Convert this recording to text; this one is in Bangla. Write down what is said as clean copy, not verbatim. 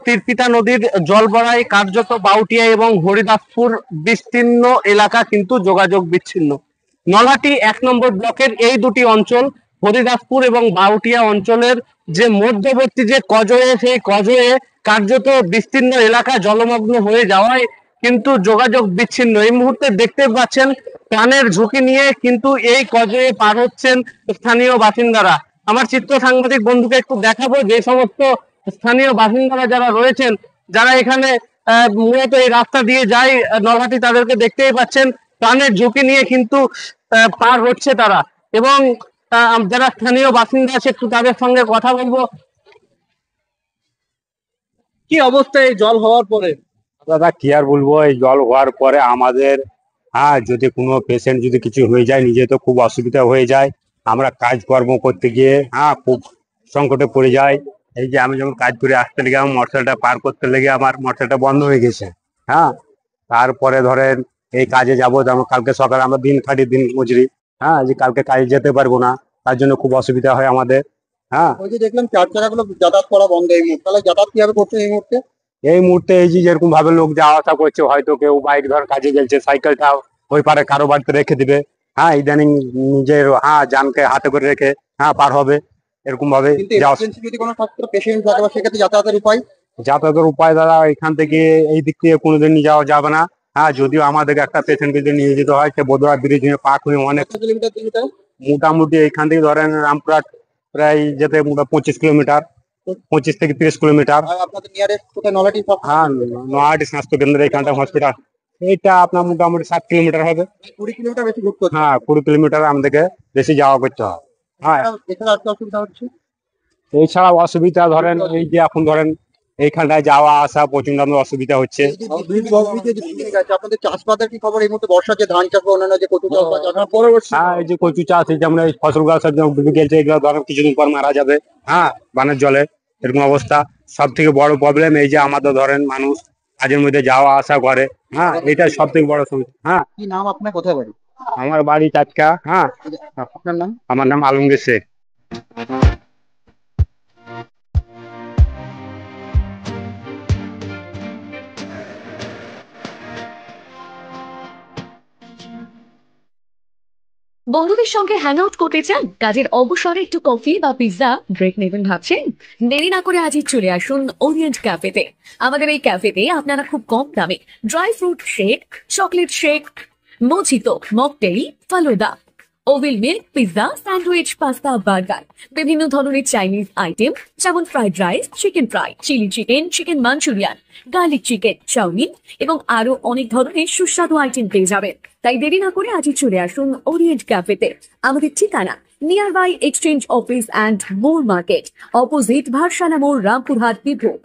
তিরপিতা নদীর জলবড়াই কার্যত বাউটিয়া এবং হরিদাসপুর বিস্তীর্ণ এলাকা কিন্তু যোগাযোগ বিচ্ছিন্ন। নলহাটি 1 নম্বর ব্লকের এই দুটি অঞ্চল হরিদাসপুর এবং বাউটিয়া অঞ্চলের যে মধ্যবর্তী যে কজয়ে, সেই কজয়ে কার্যত বিস্তীর্ণ এলাকা জলমগ্ন হয়ে যাওয়ায় কিন্তু যোগাযোগ বিচ্ছিন্ন। এই মুহূর্তে দেখতে পাচ্ছেন প্রাণের ঝুঁকি নিয়ে কিন্তু এই কজয়ে পার হচ্ছেন স্থানীয় বাসিন্দারা। আমার চিত্র সাংবাদিক বন্ধুকে একটু দেখাবো যে সমস্ত স্থানীয় বাসিন্দারা যারা রয়েছেন, যারা এখানে মূলত এই রাস্তা দিয়ে যায় নলহাটি, তাদেরকে দেখতেই পাচ্ছেন প্রাণের ঝুঁকি নিয়ে কিন্তু পার হচ্ছে তারা। এবং যারা স্থানীয় বাসিন্দা আছে একটু তাদের সঙ্গে কথা বলবো। কি অবস্থা এই জল হওয়ার পরে? দাদা কি আর বলবো, এই জল হওয়ার পরে আমাদের যদি কোনো পেশেন্ট যদি কিছু হয়ে যায়, নিজে তো খুব অসুবিধা হয়ে যায়। আমরা কাজকর্ম করতে গিয়ে খুব সংকটে পড়ে যাই। এই যে আমি যখন কাজ করে আসতে লেগে আমার মোটরসাইকেলটা পার করতে লেগে আমার মোটরসাইকেলটা বন্ধ হয়ে গেছে। তারপরে ধরেন এই কাজে যাবো, যেমন কালকে সকালে আমরা দিন খাটি দিন মজুরি, যে কালকে কাজে যেতে পারবো না, তার জন্য খুব অসুবিধা হয় আমাদের। ওই যে দেখলাম চার চাকাগুলো যাতায়াত করা বন্ধ এই মুহূর্তে, তাহলে যাতায়াত কিভাবে করছে এই মুহূর্তে? এই মুহূর্তে এই যে যেরকম ভাবে লোক যাওয়া আসা করছে, হয়তো কেউ বাইক ধর কাজে গেছে, সাইকেলটা ওই পারে কারো বাড়িতে রেখে দিবে, ইদানিং নিজের জানকে হাতে করে রেখে পার হবে, এরকম ভাবে। যদি কোনো পেশেন্ট থাকে বা সেক্ষেত্রে যাতায়াতের উপায় দাদা এখান থেকে এই দিক থেকে কোনোদিন যাওয়া যাবে না। যদিও আমাদের একটা পেশেন্ট যদি নিয়ে যেতে হয়, সে বোধরা ব্রিজ নিয়ে পার হয়ে অনেক কিলোমিটার, মোটামুটি এখান থেকে ধরেন রামপুরহাট প্রায় যেতে 25 কিলোমিটার, 25 থেকে 30 কিলোমিটার। নলহাটি স্বাস্থ্য কেন্দ্র এখানটা হসপিটাল, এইটা আপনার মোটামুটি 7 কিলোমিটার হবে। 20 কিলোমিটার বেশি ঘুরতে হচ্ছে। 20 কিলোমিটার আমাদেরকে বেশি যাওয়া করতে হয়। এছাড়া অসুবিধা ধরেন এই যে এখন ধরেন এইখানটায় যাওয়া আসা প্রচন্ড অসুবিধা হচ্ছে। আপনাদের চাষবাসের কি খবর এই মুহূর্তে? বর্ষা যে ধান চাষ বা অন্যান্য যে কচু চাষ, এই যে কচু চাষ, যেমন এই ফসল গাছ ডুবে গেছে, এগুলো ধরেন কিছুদিন পর মারা যাবে বানের জলে, এরকম অবস্থা। সব থেকে বড় প্রবলেম এই যে আমাদের ধরেন মানুষ কাজের মধ্যে যাওয়া আসা করে, এটা সব থেকে বড় সমস্যা। কি নাম আপনার, কোথায় বাড়ি? আমার বাড়ি চাটকা। আপনার নাম? আমার নাম আলমগীর শেখ। বন্ধুদের সঙ্গে হ্যাং আউট করতে চান? কাজের অবসরে একটু কফি বা পিৎজা ব্রেক নেবেন ভাবছেন? দেরি না করে আজই চলে আসুন ওরিয়েন্ট ক্যাফেতে। আমাদের এই ক্যাফেতে আপনারা খুব কম দামে dry fruit shake, chocolate shake, mojito, mocktail, falooda, ওভিল milk, pizza, sandwich, pasta, burger, বিভিন্ন ধরনের চাইনিজ আইটেম যেমন fried rice, chicken fry, chilli chicken, chicken Manchurian, garlic chicken, chowmein এবং আরো অনেক ধরনের সুস্বাদু আইটেম পেয়ে যাবেন। তাই দেরি না করে আজই চলে আসুন ওরিয়েন্ট ক্যাফেতে। আমাদের ঠিকানা nearby exchange office and More market, opposite Bharsana মোড়, রামপুরহাট, বীরভূম।